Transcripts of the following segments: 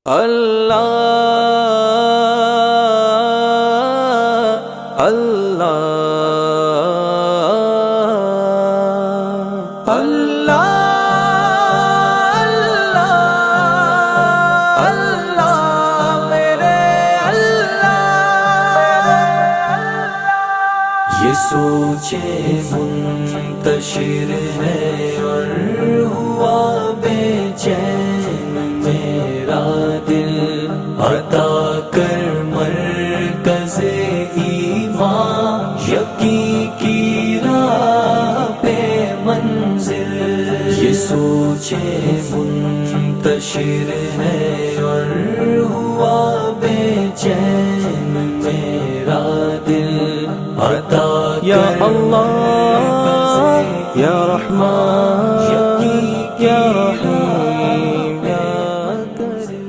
अल्लाह अल्लाह अल्लाह अल्लाह मेरे अल्लाह। ये सोचे मुंतशिर है और हुआ बेचैन मेरा दिल, अता कर मरकज़े ईमान यकीन की राह पे मंजिल। ये सोचे मुंतशिर है और हुआ बेचैन मेरा दिल, अता या अल्लाह या रहमान या रहीम या करीम।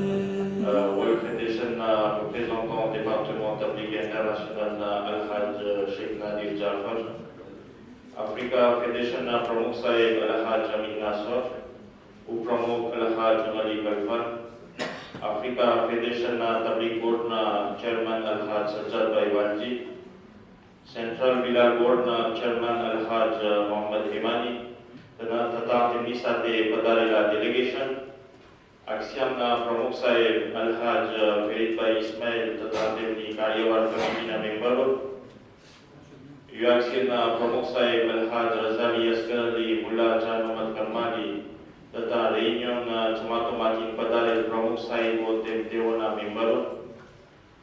World Federation représentant département tabligh international Al-Hajj Sheikh Nadir Jafar, Africa Federation प्रमुख साहेब Al-Hajj Amin Nasser, उपप्रमुख Al-Hajj Ali Gulfar, Africa Federation tabligh board chairman Al-Hajj Sajjad Bhai Wanji, Central Bilal Board chairman Al-Hajj Muhammad Himani તથા તેમની સાથે પધારેલા delegation, આક્ષિયામના પ્રમુખ સાહેબ અલહાજ ફરીદભાઈ ઇસ્માઇલ તથા તેમની કાર્યવાર કમિટીના મેમ્બરો, યુઆક્ષિયના પ્રમુખ સાહેબ અલહાજ રઝાલી અસ્કર અલી, મુલ્લા જાન મોહમ્મદ કરમાલી તથા રેયુનિયન જમાતોમાંથી પધારેલ પ્રમુખ સાહેબો તેઓના મેમ્બરો,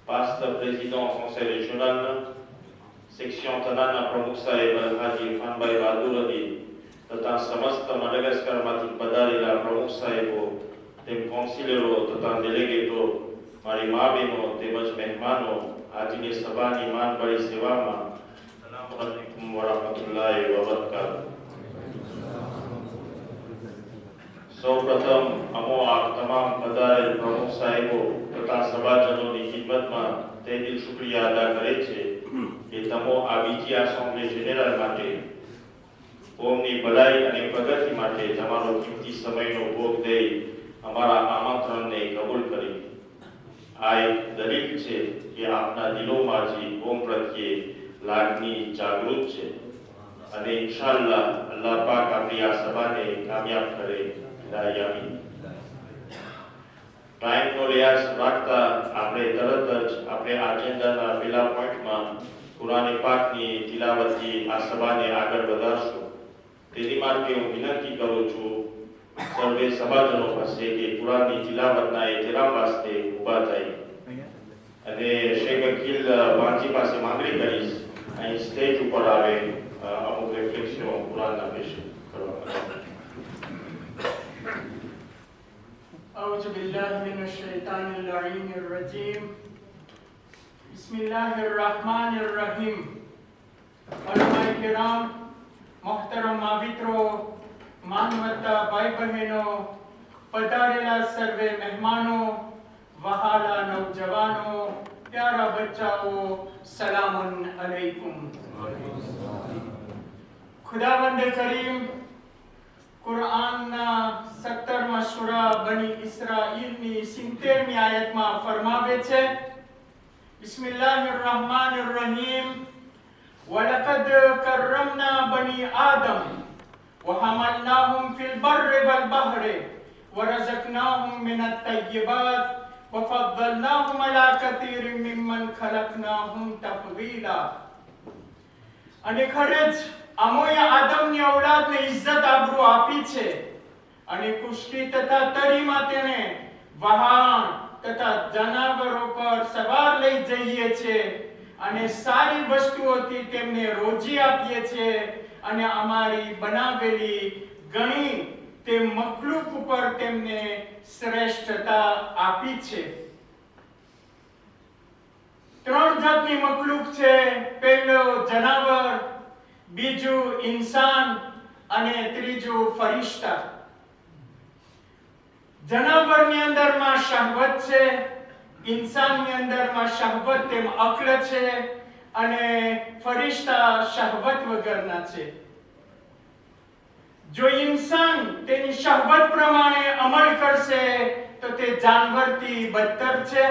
past president conseil régional, section તનાના પ્રમુખ સાહેબ અલહાજી ઇરફાનભાઈ બહાદુર અલી તથા સમસ્ત મડગાસ્કરમાંથી પધારેલા પ્રમુખ સાહેબો, તેમ કાઉન્સિલરો તથા ડેલિગેટો, મારી મા બહેનો તેમજ મહેમાનો, આજની સભાની માનભરી સેવામાં અસ્સલામુ અલૈકુમ વરહમતુલ્લાહિ વબરકાતુહુ। સૌપ્રથમ અમો આ તમામ પધારેલ પ્રમુખ સાહેબો તથા સભાજનોની ખિદમતમાં તે દિલ શુક્રિયા અદા કરે છે કે તમો આ બીજી એસેમ્બલી જેનરલ માટે કોમની ભલાઈ અને પ્રગતિ માટે તમારો કિંમતી સમયનો ભોગ દઈ અમારા આમંત્રણને કબૂલ કરી। આ એક દલીલ છે કે આપના દિલોમાંથી કોમ પ્રત્યે લાગણી જાગૃત છે અને ઇન્શાઅલ્લાહ અલ્લાહ પાક આપણી આ સભાને કામયાબ કરે। આમીન। ટાઈમનો લિહાજ રાખતા આપણે તરત જ આપણે આજેન્ડાના પહેલા પોઈન્ટમાં કુરાન પાકની તિલાવતથી આ સભાને આગળ વધારશું। તેની માટે હું વિનંતી કરું છું સર્વે સભાજનો પાસે કે કુરાનની તિલાવતના એહતરામ વાસ્તે ઊભા થઈ અને શેખ અકીલ વાંજી પાસે માંગણી કરીશ અહીં સ્ટેજ ઉપર આવે અમુક રિફ્લેક્શનો કુરાનના પેશ કરવા। أعوذ بالله من الشيطان اللعين الرجيم بسم الله الرحمن الرحيم। علماء किराम, मोहतरम मावित्रो, मानवता भाई बहनों, पधारेला सर्वे मेहमानों, वहाला नौजवानों, प्यारा बच्चाओं, सलामुन अलैकुम। खुदावंद करीम कुरानना 17मा सूरा बनी इस्राईलनी 70મી આયતમાં ફરમાવે છે, બિસ્મિલ્લાહિર રહમાનિર રહીમ, वलक़द कर्रमना बनी आदम वहमलनाहुम फिल बर्रि वल बहरि वरज़क़नाहुम मिनत तय्यिबात वफ़द्दलनाहुम अला कतीरिम मिम्मन खलक़नाहुम तफ़दीला। અને ખરેજ અમોએ આદમની ઔલાદને ઇજ્જત આબરૂ આપી છે અને કુશ્તી તથા તરીમાં તેને વહાણ તથા જનાવરો પર સવાર લઈ જઈએ છે અને સારી વસ્તુઓથી તેમને રોજી આપીએ છે અને અમારી બનાવેલી ગણી તે મખલૂક ઉપર તેમને શ્રેષ્ઠતા આપી છે। ત્રણ જાતની મખલૂક છે, પહેલો જનાવર, બીજું ઇન્સાન અને ત્રીજું ફરિશ્તા। જનાવરની અંદરમાં શહવત છે, इंसानની અંદરમાં શહવત તેમ અક્લ છે અને ફરિશ્તા શહવત વગરના છે। જો इंसान તેની શહવત પ્રમાણે અમલ કરશે તો તે જાનવરથી બદતર છે,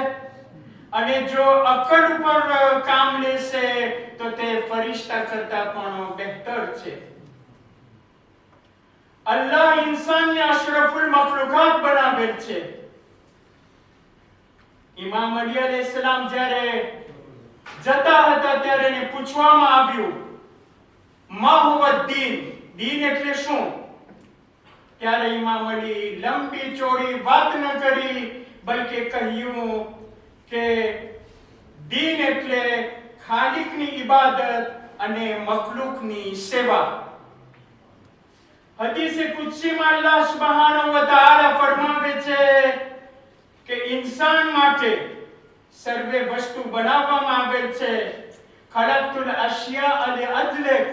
અને જો અક્કલ ઉપર કામ લેશે તો તે ફરિશ્તા કરતા પણ બહેતર છે. અલ્લાહ ઇન્સાનને અશરફુલ મખલુકાત બનાવેલ છે. ઇમામ અલી અલૈહિસ્સલામ જ્યારે જતા હતા ત્યારે એને પૂછવામાં આવ્યું, મા હુવા દીન, દીન એટલે શું? ત્યારે ઇમામ અલી લંબી ચોડી વાત ન કરી, બલકે કહ્યું કે દીન એટલે ખાલિકની ઇબાદત અને મખલુકની સેવા. હદીસે કુદસીમાં અલ્લાહ સુબ્હાનહુ વ તઆલા ફરમાવે છે કે ઇન્સાન માટે સર્વે વસ્તુ બનાવવામાં આવેલ છે. ખલકતુલ અશિયા લિઅજલિક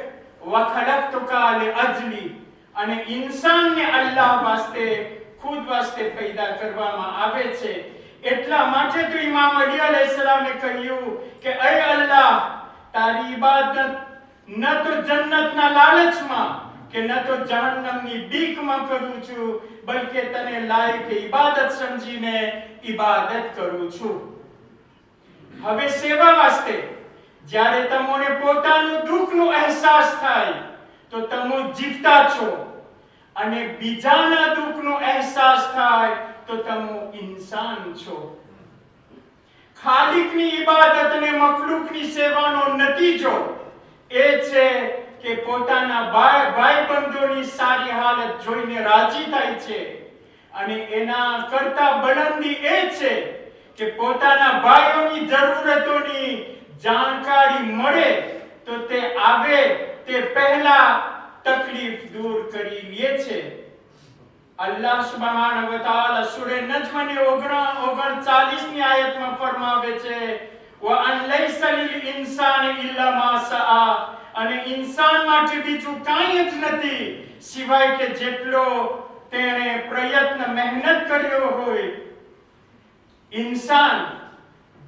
વ ખલકતુકા લિઅજલી. અને ઇન્સાનને અલ્લાહ વાસ્તે, ખુદ વાસ્તે પેદા કરવામાં આવે છે. એટલા માટે તો ઇમામ અલી અલૈહિસ્સલામે કહ્યું કે એ અલ્લાહ, તારી ઇબાદત ન તો જન્નતના લાલચમાં કે ન તો જહન્નમની બીકમાં કરું છું, બલકે તને લાયક ઇબાદત સમજીને ઇબાદત કરું છું. હવે સેવા વાસ્તે જ્યારે તમને પોતાનું દુઃખનો અહેસાસ થાય તો તમે જીવતા છો, અને બીજાના દુઃખનો અહેસાસ થાય તો તમે ઇન્સાન છો. ખાલિકની ઇબાદત અને મખલુકની સેવાનો નતીજો એ છે કે પોતાના ભાઈબંધોની સારી હાલત જોઈને રાજી થાય છે, અને એના કરતા બુલંદી એ છે કે પોતાના ભાઈઓની જરૂરતોની જાણકારી મળે તો તે આવે તે પહેલા તકલીફ દૂર કરી લે છે. અલ્લાહ સુબ્હાનહુ વ તઆલા સૂરે નજમની 39ની આયતમાં ફરમાવે છે, વઅન લૈસા લિલ ઇન્સાની ઇલ્લા મા સઆ. અને ઇન્સાન માટે બીજું કાંઈ જ નથી સિવાય કે જેટલો તેણે પ્રયત્ન મહેનત કર્યો હોય. ઇન્સાન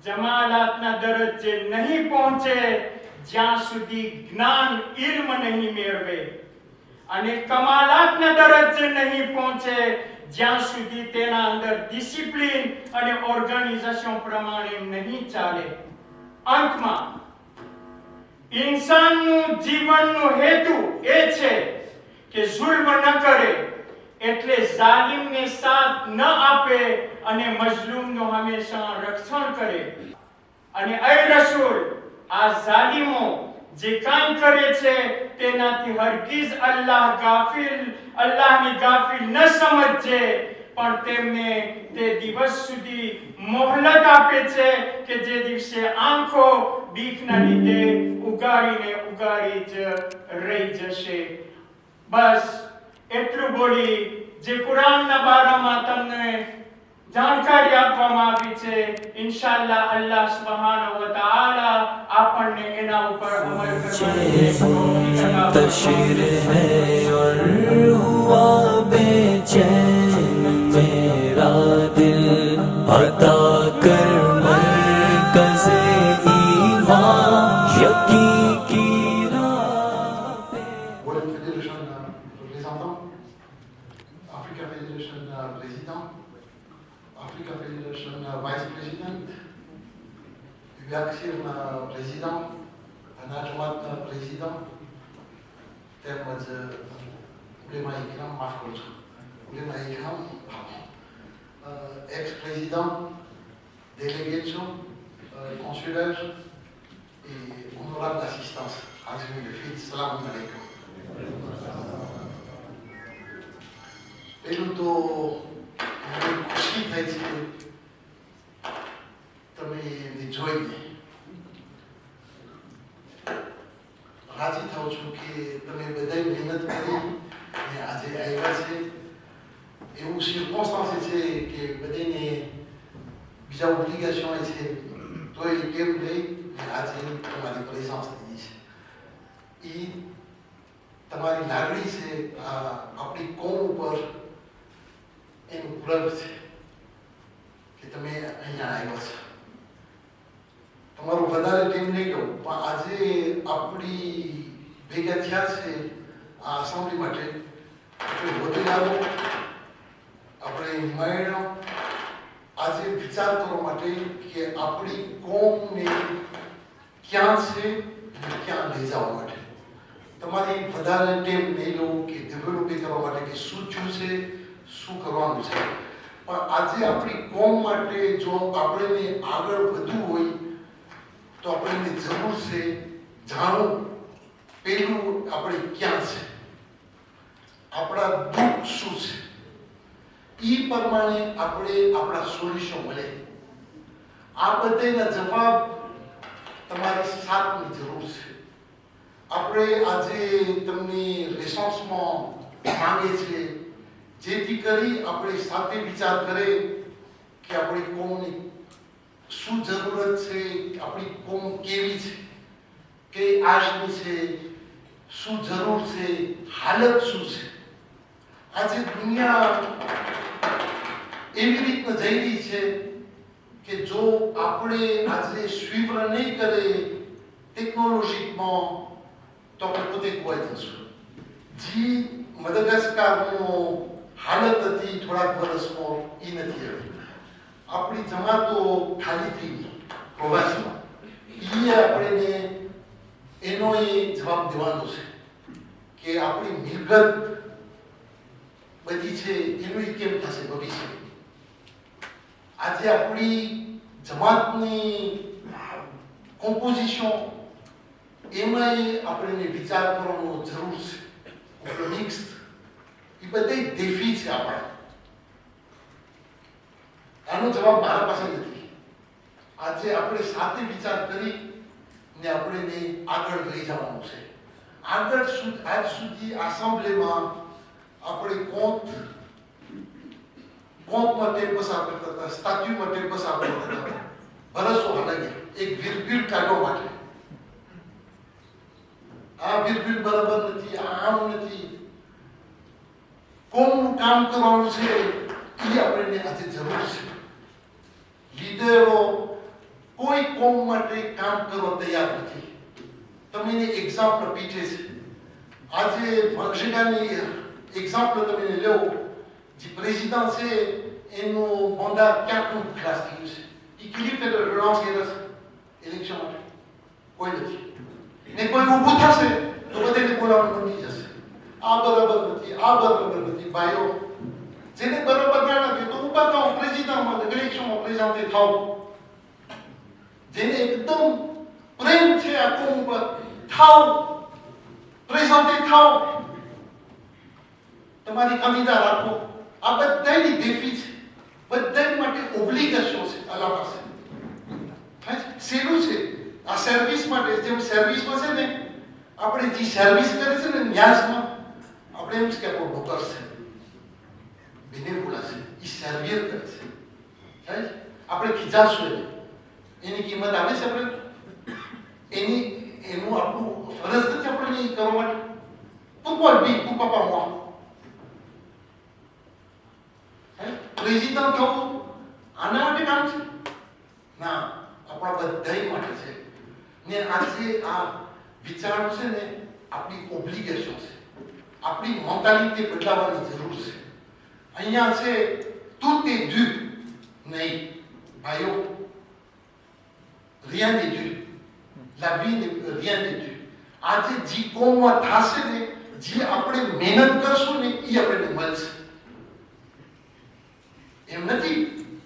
જમાલાતના દરજ્જે નહીં પહોંચે જ્યાં સુધી જ્ઞાન ઇલ્મ નહીં મેળવે, અને કમાલાતના દરજ્જે નહીં પહોંચે જ્યાં સુધી તેના અંદર ડિસિપ્લિન અને ઓર્ગેનાઇઝેશન પ્રમાણે નહીં ચાલે. અંતમાં ઇન્સાનનું જીવનનો હેતુ એ છે કે જુલ્મ ન કરે, એટલે જાલિમને સાથ ન આપે અને મઝલૂમનું હંમેશા રક્ષણ કરે. અને એ રસૂલ, આ જાલિમો જે કાંઈ કરે છે તેનાથી હરગીઝ અલ્લાહની ગાફિલ ન સમજજે, પણ તેમને તે દિવસ સુધી મોહલત આપે છે કે જે દિવસે આંખો બીકના લીધે ઉગાડી જ રહી જશે. બસ એટલું બોલી જે કુરાનના બારામાં તમને જાણકારી આપવામાં આવી છે, ઇન્શાઅલ્લાહ અલ્લાહ સુબ્હાનહુ વ તઆલા આપણને એના ઉપર અમલ કરવાની तशर है और हुआ बेचैन मेरा दिल, अता कर मरकज़े ईमान यकीन की राह पे. World Federation représentant, Africa Federation président, Africa Federation vice president, UACSIM président, Najmat président, તેમજ ઉલેમા ઇકરામ, માફ કરજો, ઉલેમા Ikram, ex président, délégation consulaire et honorable assistance. Azmi le fils, salam alaikum. પહેલું તો મને ખુશી થાય છે તમે એને જોઈને. રાજી થાઉં છું કે તમે બધાએ મહેનત કરી અને આજે આવ્યા છે. એવું સિર્કોન્સ્ટન્સ છે કે બધાને બીજા ઓબ્લિગેશન છે, તો એ કેમ લઈ આજે તમારી પ્રેઝન્સ થઈ છે. એ તમારી લાગણી છે આપણી કોમ ઉપર, એનું પ્રગ છે કે તમે અહીંયા આવ્યા છો. તમારું વધારે ટાઈમ નહીં કહું, પણ આજે આપણી ભેગા થયા છે આ અસેમ્બલી માટે. આપણે વધુ આવો, આપણે હિમાયણ આજે વિચાર કરવા માટે કે આપણી કોમને ક્યાં છે અને ક્યાં લઈ જવા માટે તમારી વધારે ટેમ નહીં લો કે ડેવલપિંગ કરવા માટે કે શું થયું છે શું કરવાનું છે, પણ આજે આપણી કોમ માટે જો આપણે આગળ વધવું હોય તો આપણને જરૂર છે જાણવું પેલું આપણે ક્યાં છે, આપણા દુઃખ શું છે, એ પ્રમાણે આપણે આપણા સોલ્યુશન મળે. આ બધાના જવાબ તમારી સાથની જરૂર છે. આપણે આજે તમને રિસોર્સમાં માંગે છે જેથી કરી આપણે સાથે વિચાર કરે કે આપણી કોમની શું જરૂરત છે, આપણી કોમ કેવી છે, કે આજની છે, શું જરૂર છે, હાલત શું છે. આજે દુનિયા એવી રીતના જઈ રહી છે કે જો આપણે આજે સ્વીપ્ર નહીં કરે ટેકનોલોજીમાં તો આપણે પોતે ખોવાઈ જશું. જે મદગાસ્કારનો હાલત હતી થોડાક વર્ષમાં એ નથી હવે. આપણી જમાતો ખાલી થઈ ગઈ પ્રવાસમાં, એ આપણે એનો એ જવાબ દેવાનો છે કે આપણી મિલકત બધી છે એનું કેમ થશે ભવિષ્ય. આજે આપણી જમાતની કોમ્પોઝિશન એમાં આપણે વિચાર કરવાનો જરૂર છે. મિક્સ એ બધા દેફી છે આપણા. આનો જવાબ મારા પાસે નથી. આજે આપણે સાથે વિચાર કરી ને આપણે આગળ લઈ જવાનું છે. આગળ આજ સુધી આસેમ્બલીમાં આપણે કોંતમાં ટેપ પસાર કરતા હતા, સ્ટેચ્યુમાં ટેપ પસાર કરતા હતા. ભરસો હાલાકી એક વિરપીર કાઢવા માટે આ વિરપીર બરાબર નથી, આમ નથી. કોમનું કામ કરવાનું છે એ આપણને આજે જરૂર છે. લીડરો કોઈ કોમ માટે કામ કરવા તૈયાર નથી. તમે એક્ઝામ્પલ પીછે છે. આજે ભંગશિકાની એક્ઝામ્પલ તમે લો, જે પ્રેસિડન્ટ છે એનું મંડા ક્યાંકનું ક્લાસ થયું છે. એ કેટલી ફેર રનાઉન્સ કર્યા છે ઇલેક્શન માટે? કોઈ નથી. ને કોઈ ઊભું થશે તો બધાને બોલાવવાનું બની જશે. આ બરાબર નથી, આ બરાબર નથી. ભાઈઓ જેને બરાબર ના નથી તો ઊભા થાવ, પ્રેસિડન્ટમાં ઇલેક્શનમાં પ્રેસિડન્ટ થાવ. જેને એકદમ પ્રેમ છે આ કોમ ઉપર થાવ, પ્રેસિડન્ટ થાવ, તમારી કમિતા રાખો. આ બધાની દેફી છે, બધા માટે ઓબ્લિગેશન છે. અલ્લાહ પાસે સેલું છે આ સર્વિસ માટે. જેમ સર્વિસમાં છે ને આપણે જે સર્વિસ કરે છે ને ન્યાસમાં આપણે એમ છે કે આપણો નોકર છે, બેને બોલાશે, એ સર્વિયર કરે છે. આપણે ખીજાશું એની કિંમત આવે છે આપણે એનું આપણું ફરજ નથી આપણે એ કરવા માટે. pourquoi lui, pourquoi pas moi? President થવું આના માટે કામ છે ના, આપણા બધા માટે છે. ને આજે આ વિચાર છે ને આપણી ઓબ્લિગેશન છે. આપણી મેન્ટાલિટી બદલાવવાની જરૂર છે. અહીંયા છે tout est dû નહીં ભાઈઓ, rien n'est dû. La vie n'est rien n'est dû. આજે જે કોમમાં થશે ને, જે આપણે મહેનત કરશું ને એ આપણને મળશે. એમ નથી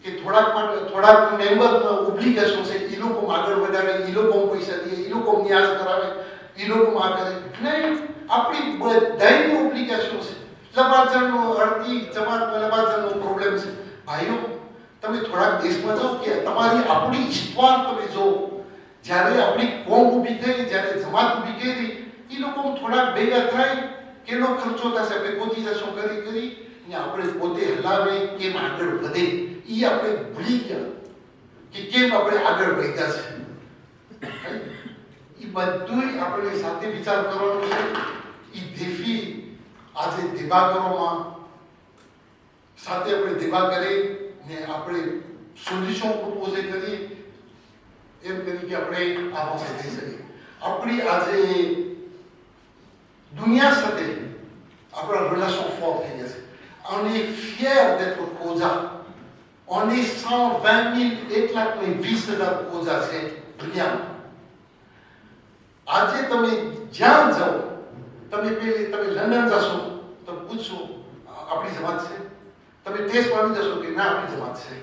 કે થોડાક મેમ્બર ઓબ્લિગેશન છે એ લોકો આગળ વધારે, એ લોકો પૈસા દે, એ લોકો ન્યાસ કરાવે, એ લોકો આ કરે. નહીં, આપણી બધાની ઓબ્લિગેશન છે. લબાજનનો અડધી જમાતમાં લબાજનનો પ્રોબ્લેમ છે. ભાઈઓ તમે થોડાક દેશમાં જાઓ કે તમારી આપણી હિસ્ટોર તમે જો, જ્યારે આપણી કોમ ઊભી થઈ, જ્યારે જમાત ઊભી કરી, એ લોકો થોડાક ભેગા થાય, કેટલો ખર્ચો થશે, આપણે કોટિઝેશન કરી ને આપણે પોતે હલાવે, કેમ આગળ વધે એ આપણે ભૂલી ગયા કે કેમ આપણે આગળ વધ્યા છે. એ બધું આપણે સાથે વિચાર કરવાનો છે. એ દેફી આજે દેબા કરવામાં સાથે આપણે દેબા કરી ને આપણે સોલ્યુશન પ્રપોઝ કરીએ, એમ કરી કે આપણે આ પાસે થઈ શકીએ. આપણી આજે દુનિયા સાથે આપણા રિલેશન ફોર્મ થઈ ગયા છે. On est fier d'être Khoja. On est 120 000, 1,20,000 કોઝા છે દુનિયામાં. આજે તમે જ્યાં જાઓ, તમે લંડન જશો તો પૂછશો આપણી જમાત છે, તમે ટેસ્ટ પામી જશો કે ના આપણી જમાત છે,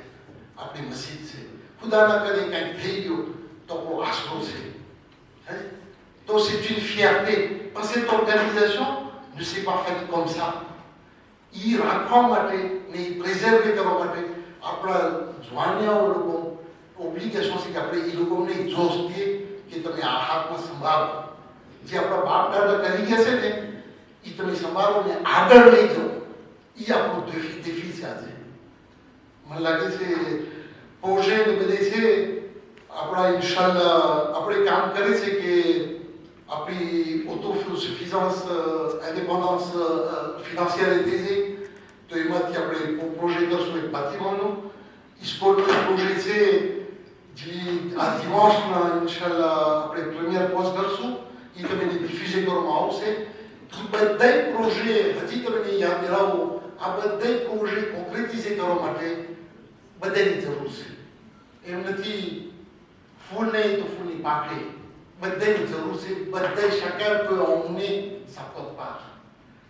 આપણી મસ્જિદ છે. ખુદા ના કરે કંઈક થઈ ગયું તો આપણો આશરો છે. તો c'est une fierté. Parce que cette organisation ne s'est pas faite comme ça. એ રાખવા માટે ને પ્રિઝર્વ કરવા માટે આપણા જવાનિયાઓ લોકો ઓબ્લિગેશન છે કે આપણે એ લોકોને જોશ દઈએ કે તમે આ હાથમાં સંભાળો. જે આપણા બાપ દાદા કરી ગયા છે ને એ તમે સંભાળો ને આગળ લઈ જાઓ. એ આપણું દેફી છે આજે. મને લાગે છે પ્રોજેક્ટ ને બધે છે આપણા ઇન્શાલ્લાહ આપણે કામ કરે છે કે આપણી autosuffisance, indépendance financière est aisée. તો એમાંથી આપણે પ્રોજેક્ટ કરશું એક બાતીવાનું. સ્પોર્ટનો પ્રોજેક્ટ છે જે આ દિવાસના ઇન્શાલ્લાહ આપણે પ્રીમિયર પોસ્ટ કરશું. એ તમને ડિફ્યુઝ કરવામાં આવશે. એ બધા પ્રોજેક્ટ હજી તમને યાદ દિલાવો. આ બધા પ્રોજેક્ટ કોન્ક્રેટિઝ કરવા માટે બધાની જરૂર છે. એમ નથી ફૂલ નહીં તો ફૂલની પાંખડી. બધાની જરૂર છે. બધા શકાય તો અમને સપોર્ટ પાર.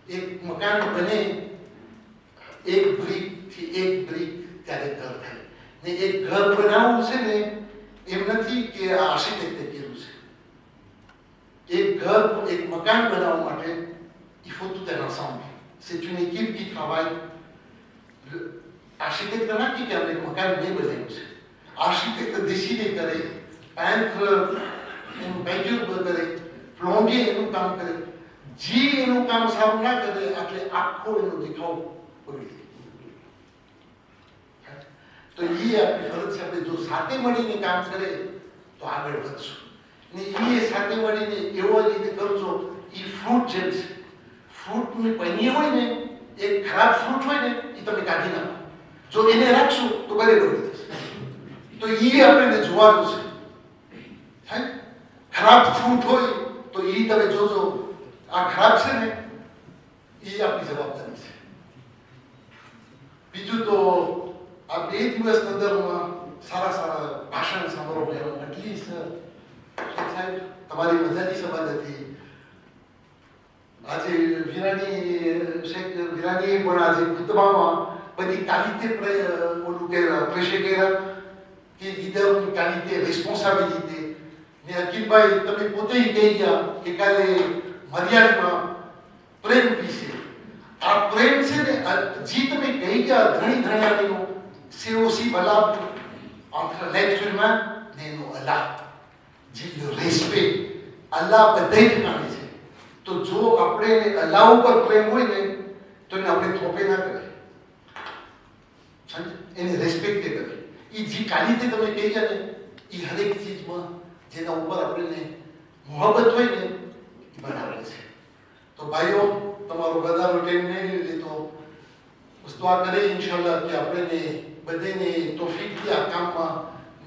એક મકાન બને એક બ્રિકથી એક બ્રિક ત્યારે ઘર થાય ને. એક ઘર બનાવવું છે ને એમ નથી કે આ આર્કિટેક્ટે કર્યું છે. એક ઘર, એક મકાન બનાવવા માટે il faut tout un ensemble. C'est une équipe qui travaille. Architecte n'a pas qu'un મકાન નહીં બનાવ્યું છે. આર્કિટેક્ટ décider કરે, peintre એનું પેન્ચર કરે, પ્લોમ્બિંગ એનું કામ કરે. જે એનું કામ સારું ના કરે એટલે આખો એનો દેખાવ બગડી જાય. તો એ આપણી ફરજ છે. આપણે જો સાથે મળીને કામ કરે તો આગળ વધશું ને. એ સાથે મળીને એવો રીતે કરજો. એ ફ્રૂટ જેમ છે. ફ્રૂટની પૈની હોય ને, એક ખરાબ ફ્રૂટ હોય ને એ તમે કાઢી નાખો. જો એને રાખશું તો બરે બગડી જશે. તો એ આપણે જોવાનું છે. ખરાબ ફ્રૂટ હોય તો એ તમે જોજો. આ ખરાબ છે ને એ આપણી જવાબદારી છે. બીજું તો આ 2 દિવસ અંદરમાં સારા સારા ભાષણ સાંભળો. એટલી સાહેબ તમારી મજાની સભા હતી. આજે શેખ વિરાનીએ પણ આજે ખુતબામાં બધી ક્વોલિટી ઓલું પ્રેશર કર્યા કે લીડરની ક્વોલિટી, રિસ્પોન્સિબિલિટી. ને અકીલભાઈ તમે પોતે કહી ગયા કે કાલે મર્યાદામાં પ્રેમ વિશે. આ પ્રેમ છે ને જે તમે કહી ગયા ધણી ધણિયાનીનો c'est aussi valable entre l'être humain et nos Allah. જે respect અલ્લાહ બધે ઠેકાણે છે. તો જો આપણે અલ્લાહ ઉપર પ્રેમ હોય ને તો એને આપણે થોપે ના કરે, એને રેસ્પેક્ટ કરે. એ જે ક્વોલિટી તમે કહી ગયા ને એ હરેક ચીજમાં જેના ઉપર આપણને મોહબ્બત હોય ને બરાબર છે. તો ભાઈઓ તમારો વધારો ટાઈમ નહીં લીધો. બસ દુઆ કરે ઇન્શાલ્લાહ કે આપણે બધાને તોફીકથી આ કામમાં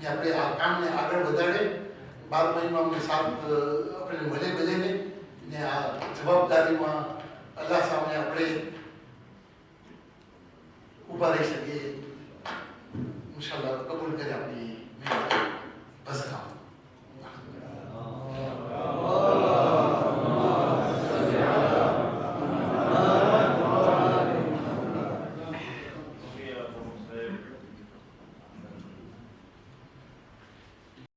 ને આપણે આ કામને આગળ વધારે. 12 મહિનામાં સાથ આપણે મળે બધાને ને આ જવાબદારીમાં અલ્લાહ સામે આપણે ઊભા રહી શકીએ. ઇન્શાલ્લાહ કબૂલ કરે આપણી મહેનત. બસ કામ